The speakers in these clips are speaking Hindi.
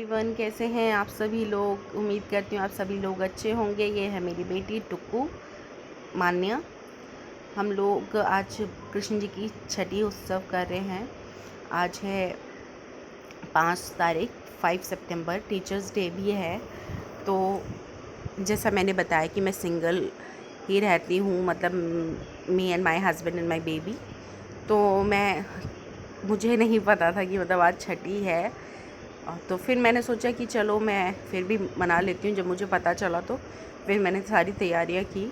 एवरीवन, कैसे हैं आप सभी लोग। उम्मीद करती हूँ आप सभी लोग अच्छे होंगे। ये है मेरी बेटी टुक्कू मान्या। हम लोग आज कृष्ण जी की छठी उत्सव कर रहे हैं। आज है 5 तारीख, 5 सितंबर, टीचर्स डे भी है। तो जैसा मैंने बताया कि मैं सिंगल ही रहती हूँ, मतलब me and my husband and my baby. तो मुझे नहीं पता था कि मतलब आज छठी है। तो फिर मैंने सोचा कि चलो मैं फिर भी मना लेती हूँ। जब मुझे पता चला तो फिर मैंने सारी तैयारियाँ की।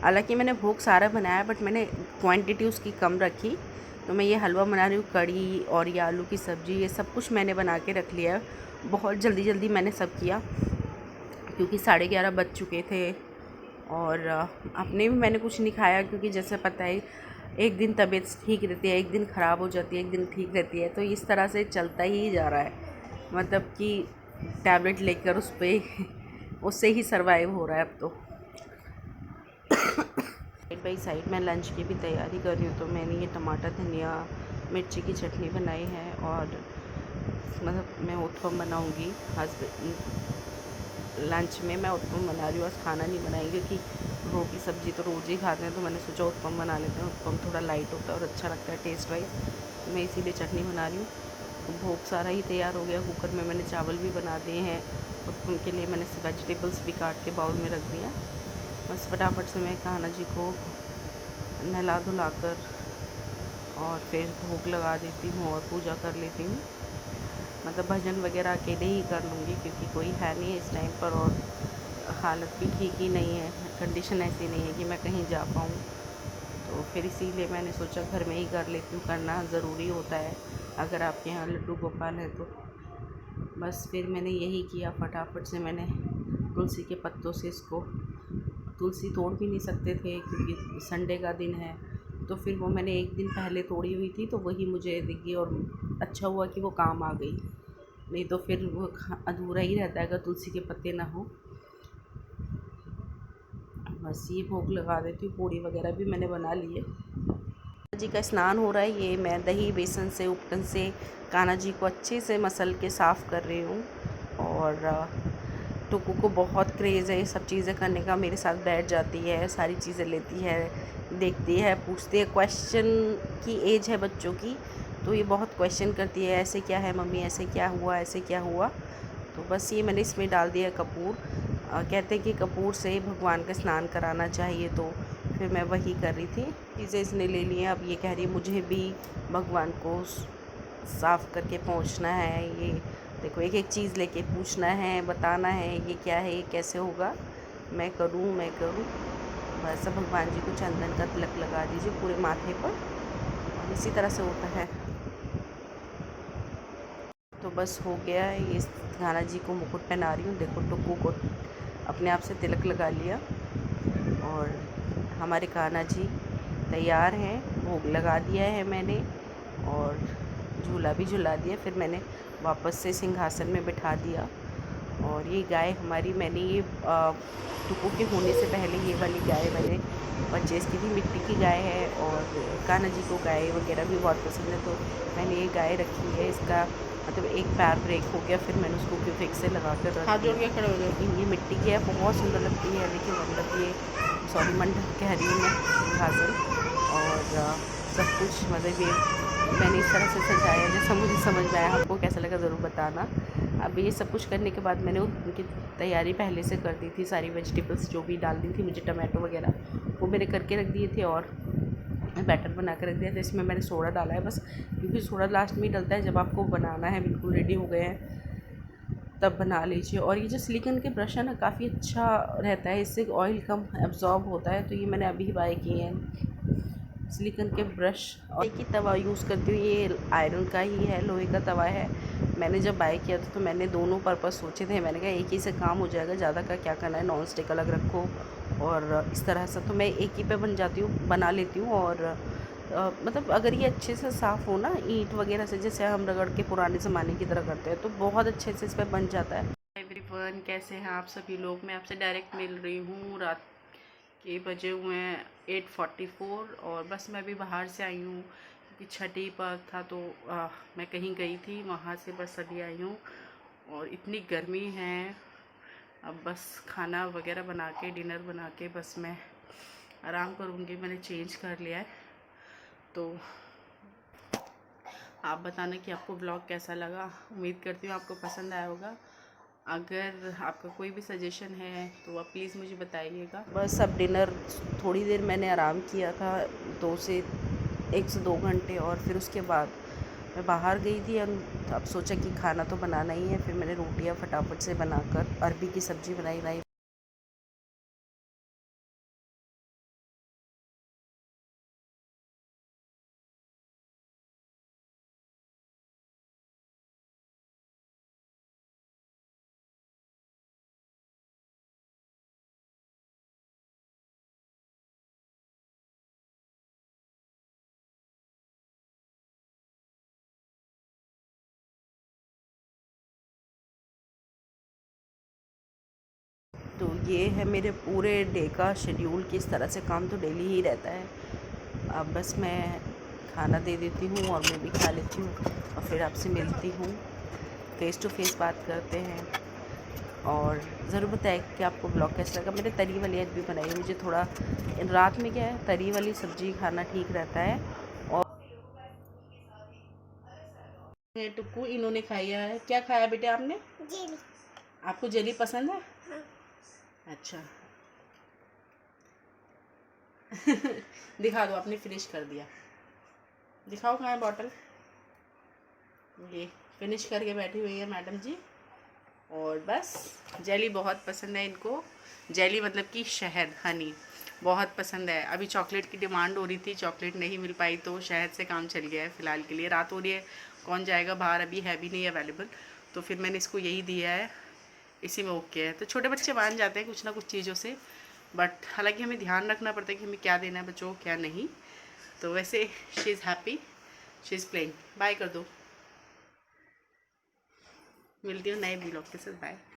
हालांकि मैंने भोग सारा बनाया, बट मैंने क्वांटिटी उसकी कम रखी। तो मैं ये हलवा बना रही हूँ, कड़ी और ये आलू की सब्ज़ी, ये सब कुछ मैंने बना के रख लिया। बहुत जल्दी जल्दी मैंने सब किया क्योंकि 11:30 बज चुके थे। और अपने भी मैंने कुछ नहीं खाया क्योंकि जैसे पता है एक दिन तबीयत ठीक रहती है, एक दिन ख़राब हो जाती है, एक दिन ठीक रहती है। तो इस तरह से चलता ही जा रहा है, मतलब कि टैबलेट लेकर उस पर उससे ही सरवाइव हो रहा है अब तो। साइड बाई साइड मैं लंच की भी तैयारी कर रही हूँ। तो मैंने ये टमाटर, धनिया, मिर्ची की चटनी बनाई है और मतलब मैं उत्पम बनाऊँगी। लंच में मैं उत्पम बना रही हूँ। आज खाना नहीं बनाएंगे क्योंकि रोटी सब्ज़ी तो रोज़ ही खाते हैं। तो मैंने सोचा उत्पम बना लेते हैं। उत्पम थोड़ा लाइट होता है और अच्छा लगता है टेस्ट वाइज। तो मैं इसीलिए चटनी बना रही हूँ। तो भोग सारा ही तैयार हो गया। कुकर में मैंने चावल भी बना दिए हैं। उत्पम के लिए मैंने वेजिटेबल्स भी काट के बाउल में रख दिया। बस फटाफट से मैं कान्हा जी को नहला धुला कर और फिर भोग लगा देती हूँ और पूजा कर लेती हूँ। मतलब भजन वगैरह अकेले ही कर लूँगी क्योंकि कोई है नहीं इस टाइम पर और हालत भी ठीक ही नहीं है। कंडीशन ऐसी नहीं है कि मैं कहीं जा पाऊँ। तो फिर इसीलिए मैंने सोचा घर में ही कर लेती हूँ। करना ज़रूरी होता है अगर आपके यहाँ लड्डू गोपाल है तो। बस फिर मैंने यही किया, फटाफट से मैंने तुलसी के पत्तों से इसको, तुलसी तोड़ भी नहीं सकते थे क्योंकि संडे का दिन है। तो फिर वो मैंने एक दिन पहले तोड़ी हुई थी तो वही मुझे दिख गई और अच्छा हुआ कि वो काम आ गई। नहीं तो फिर वो अधूरा ही रहता है अगर तुलसी के पत्ते ना हो। बस ये भोग लगा देती हूँ। पूड़ी वगैरह भी मैंने बना ली है। जी का स्नान हो रहा है। ये मैं दही बेसन से, उपटन से कान्हा जी को अच्छे से मसल के साफ़ कर रही हूँ। और टुकू को बहुत क्रेज़ है ये सब चीज़ें करने का। मेरे साथ बैठ जाती है, सारी चीज़ें लेती है, देखती है, पूछती है। क्वेश्चन की एज है बच्चों की, तो ये बहुत क्वेश्चन करती है, ऐसे क्या है मम्मी, ऐसे क्या हुआ, ऐसे क्या हुआ। तो बस ये मैंने इसमें डाल दिया कपूर। कहते हैं कि कपूर से भगवान का स्नान कराना चाहिए, तो फिर मैं वही कर रही थी। चीज़ें इसने ले ली हैं। अब ये कह रही है मुझे भी भगवान को साफ़ करके पहुँचना है। ये देखो एक एक चीज़ लेके पूछना है, बताना है ये क्या है, ये कैसे होगा, मैं करूँ, मैं करूँ। बस अब भगवान जी को चंदन का तिलक लगा दीजिए पूरे माथे पर और इसी तरह से होता है। तो बस हो गया है। ये कान्हा जी को मुकुट पहना रही हूँ। देखो टुक्कू को अपने आप से तिलक लगा लिया और हमारे कान्हा जी तैयार हैं। भोग लगा दिया है मैंने और झूला भी झुला दिया। फिर मैंने वापस से सिंहासन में बिठा दिया। और ये गाय हमारी, मैंने ये टुकू के होने से पहले ये वाली गाय मैंने परचेज़ की थी। मिट्टी की गाय है और कान्हा जी को गाय वगैरह भी बहुत पसंद है, तो मैंने ये गाय रखी है। इसका मतलब एक पैर ब्रेक हो गया, फिर मैंने उसको क्यूफिक से लगा कर रख दिया। के खड़े हो गए। लेकिन ये मिट्टी की है, बहुत सुंदर लगती है। देखिए मतलब ये सॉरी मंडप कह रही हूँ मैं, सिंहासन और सब कुछ मतलब ये मैंने इस तरह से सजाया जैसा मुझे समझ में आया। आपको कैसा लगा ज़रूर बताना। अब ये सब कुछ करने के बाद मैंने उनकी तैयारी पहले से कर दी थी। सारी वेजिटेबल्स जो भी डालनी थी मुझे, टमाटो वगैरह, वो मैंने करके रख दिए थे और बैटर बना कर रख दिया था। इसमें मैंने सोडा डाला है बस, क्योंकि सोडा लास्ट में ही डलता है जब आपको बनाना है। बिल्कुल रेडी हो गए हैं तब बना लीजिए। और ये जो सिलिकॉन के ब्रश है ना, काफ़ी अच्छा रहता है, इससे ऑयल कम एब्जॉर्ब होता है। तो ये मैंने अभी बाय किए हैं सिलिकॉन के ब्रश। और एक ही तवा यूज़ करती हूँ, ये आयरन का ही है, लोहे का तवा है। मैंने जब बाय किया था तो मैंने दोनों पर्पस सोचे थे। मैंने कहा एक ही से काम हो जाएगा, ज़्यादा का क्या करना है, नॉन स्टिक अलग रखो और इस तरह से। तो मैं एक ही पे बना लेती हूँ। और मतलब अगर ये अच्छे से साफ़ हो ना ईंट वगैरह से, जैसे हम रगड़ के पुराने ज़माने की तरह करते हैं, तो बहुत अच्छे से इस पर बन जाता है। एवरीवन, कैसे हैं आप सभी लोग। मैं आपसे डायरेक्ट मिल रही हूँ। रात के बजे हुए हैं 8:44 और बस मैं अभी बाहर से आई हूँ क्योंकि छठी पर्व था तो मैं कहीं गई थी, वहाँ से बस अभी आई हूँ। और इतनी गर्मी है। अब बस खाना वगैरह बना के, डिनर बना के बस मैं आराम करूँगी। मैंने चेंज कर लिया है। तो आप बताना कि आपको ब्लॉग कैसा लगा। उम्मीद करती हूँ आपको पसंद आया होगा। अगर आपका कोई भी सजेशन है तो आप प्लीज़ मुझे बताइएगा। बस अब डिनर थोड़ी देर मैंने आराम किया था, 1 से 2 घंटे, और फिर उसके बाद मैं बाहर गई थी। अब सोचा कि खाना तो बनाना ही है। फिर मैंने रोटियां फटाफट से बनाकर अरबी की सब्ज़ी बनाई। तो ये है मेरे पूरे डे का शेड्यूल कि इस तरह से काम तो डेली ही रहता है। अब बस मैं खाना दे देती हूँ और मैं भी खा लेती हूँ, और फिर आपसे मिलती हूँ, फ़ेस टू फेस बात करते हैं। और ज़रूर बताएं कि आपको ब्लॉग कैसा लगा। मैंने तरी वाली एग भी बनाई है। मुझे थोड़ा रात में क्या है, तरी वाली सब्ज़ी खाना ठीक रहता है। और टुक्कू इन्होंने खाया है। क्या खाया बेटे आपने? जेली। आपको जेली पसंद है? हाँ। अच्छा। दिखा दो, आपने फिनिश कर दिया। दिखाओ कहाँ है बॉटल। ये फिनिश करके बैठी हुई है मैडम जी। और बस जेली बहुत पसंद है इनको। जेली मतलब कि शहद, हनी बहुत पसंद है। अभी चॉकलेट की डिमांड हो रही थी, चॉकलेट नहीं मिल पाई तो शहद से काम चल गया है फ़िलहाल के लिए। रात हो रही है, कौन जाएगा बाहर, अभी है भी नहीं अवेलेबल, तो फिर मैंने इसको यही दिया है। इसी में ओके है। तो छोटे बच्चे मान जाते हैं कुछ ना कुछ चीज़ों से, बट हालांकि हमें ध्यान रखना पड़ता है कि हमें क्या देना है बच्चों को, क्या नहीं। तो वैसे she is happy, she is playing. Bye कर दो। मिलती हूँ नए ब्लॉग के साथ। बाय।